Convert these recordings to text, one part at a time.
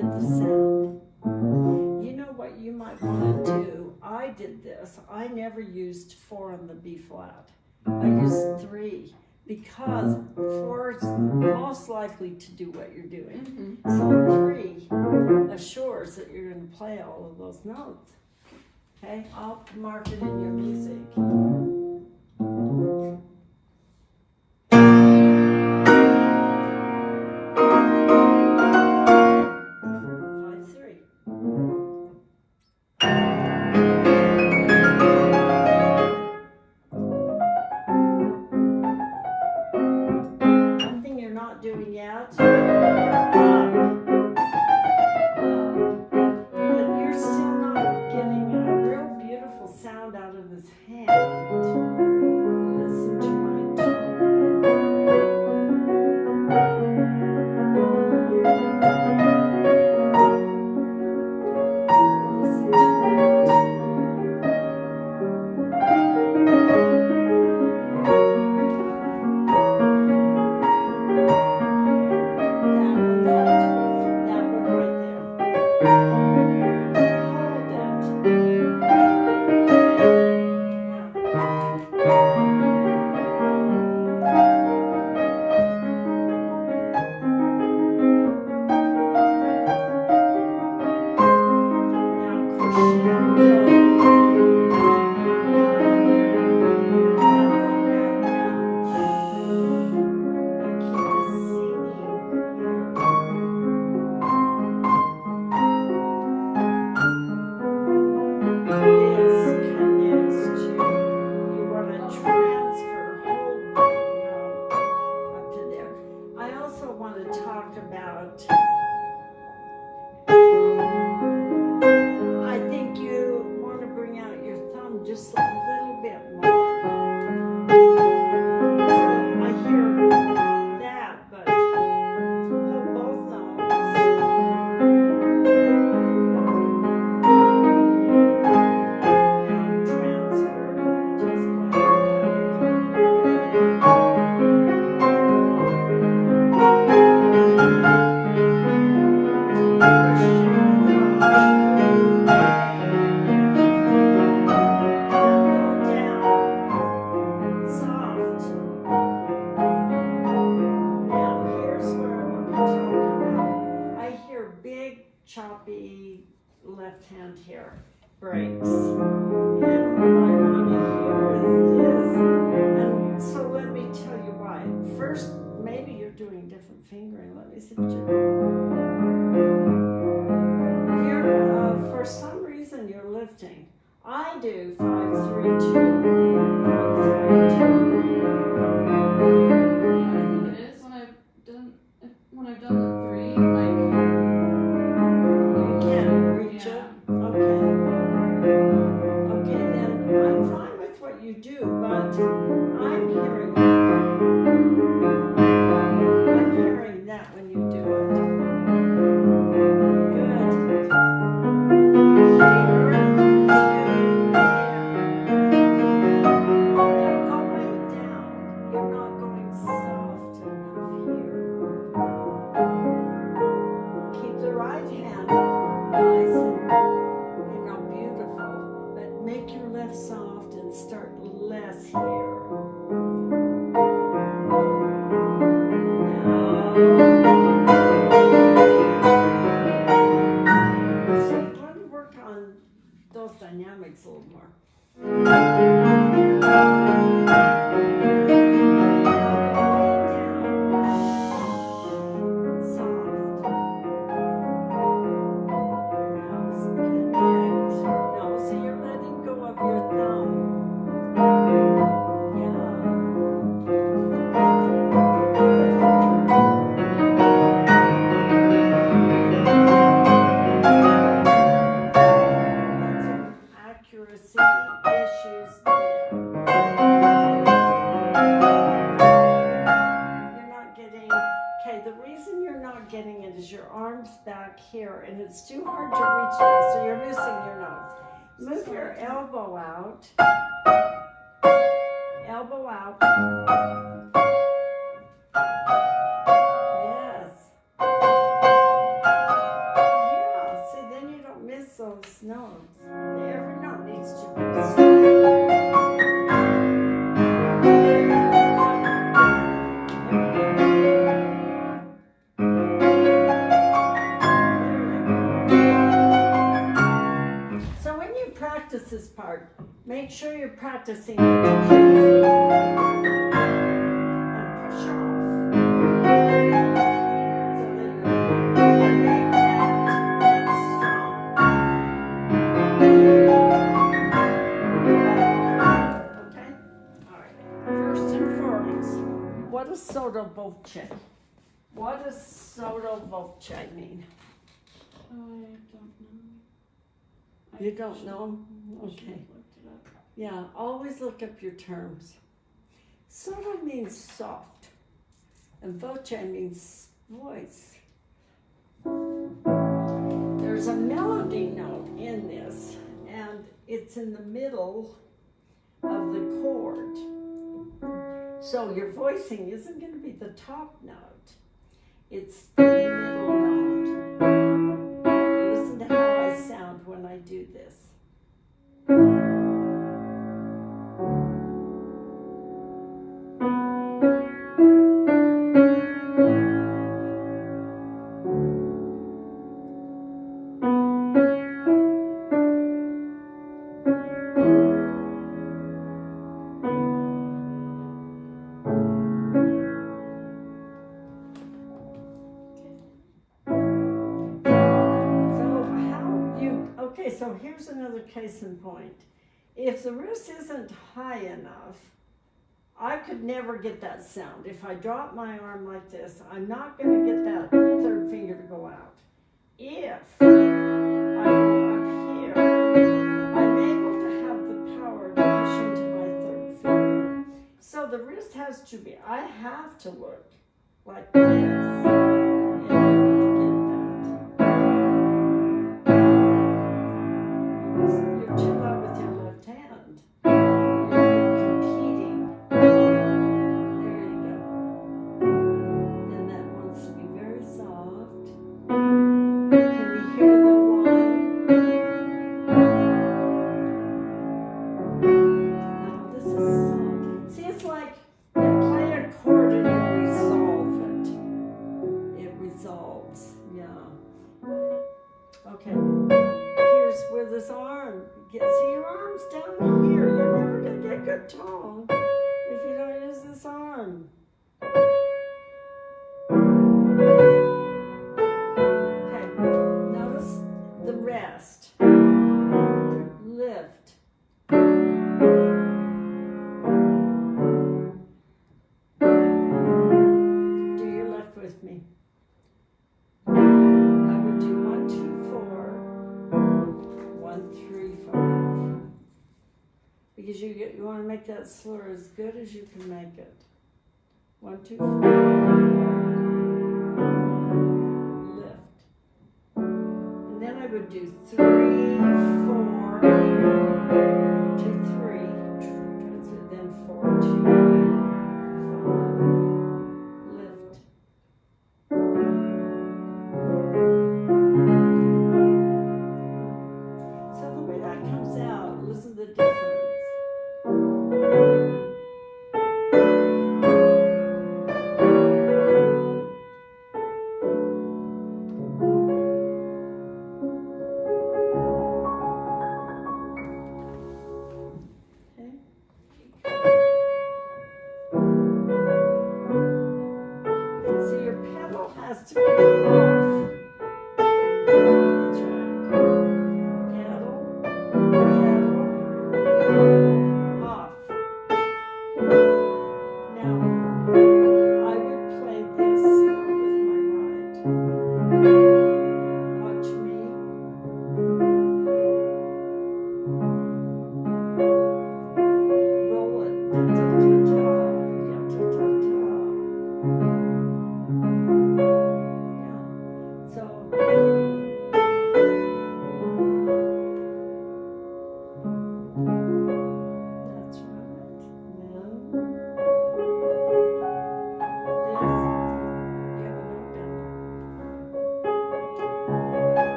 get the sound. You know what you might want to do? I did this. I never used 4 on the B flat. I used 3 because 4 is most likely to do what you're doing. So 3 assures that you're going to play all of those notes. Okay, I'll mark it in your music. 5-3. Something you're not doing yet. Sound out of his hand. Listen to my tone. Listen to my tone. That one right there. Just a little bit more. So I hear that, but hold both notes. Now transfer, just play choppy left hand here breaks. And what I want to hear is this. And so let me tell you why. First, maybe you're doing different fingering. Let me see what you're for some reason you're lifting. I do 5-3-2. 5-3-2. I think it is when I've done the 3, like. Okay, then I'm fine with what you do, but I'm hearing that when you do it. Good. Here, now go way down. You're not going soft enough here. Keep the right hand nice and beautiful, but make your left soft and start less here. So you want to work on those dynamics a little more. Here, and it's too hard to reach it, so you're missing your notes. Move your elbow out. Elbow out. Yes. miss those notes. Every note needs to be straight. So when you practice this part, make sure you're practicing the key and push off. So that you're big and strong. Okay? Alright. First and foremost, what does sotto voce? What does sotto voce mean? I don't know. You don't know? I should have Okay. looked it up. Yeah, always look up your terms. Sotto means soft, and voce means voice. There's a melody note in this, and it's in the middle of the chord. So your voicing isn't going to be the top note, it's the middle note. Listen to how I sound when I do this. So here's another case in point. If the wrist isn't high enough, I could never get that sound. If I drop my arm like this, I'm not going to get that third finger to go out. If I go up here, I'm able to have the power to push into my third finger. So the wrist has to be, I have to look like this in order to get that. You're too loud with your left hand. You're competing. There you go. And that wants to be very soft. Can you hear the one? Now this is soft. See, it's like you play a chord and you resolve it. It resolves, yeah. Okay. Here's where this arm gets. See, your arm's down here. You're never going to get good tone if you don't use this arm. Okay, notice the rest. Lift. Do your left with me. I would do 1, 2, 4. 1, 3, 5. Because you want to make that slur as good as you can make it. 1, 2, 4. Lift. And then I would do 3, 4, 2, 3. Then 4, 2, 5. Lift. So the way that comes out, listen to the difference. Okay. So your pedal has to come off. That's right. Pedal, pedal, pedal, off.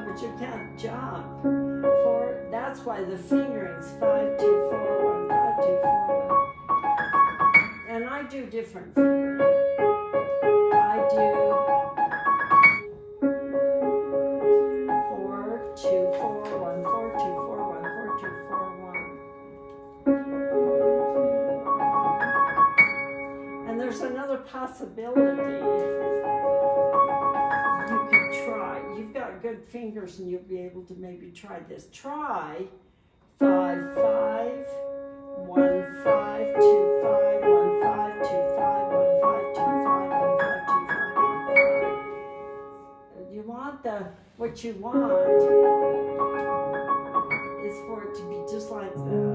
but you can't jump. 4, that's why the fingering's 5, 2, 4, 1, 5, 2, 4, 1. And I do different fingering. I do 4, 2, 4, 1, 4, 2, 4, 1, 4, 2, 4, 1. And there's another possibility. You can try. You've got good fingers and you'll be able to maybe try this. Try 5, 5, 1, 5, 2, 5, 1, 5, 2, 5, 1, 5, 2, 5, 1, 5, 2, 5, 1, 5. You want what you want is for it to be just like that.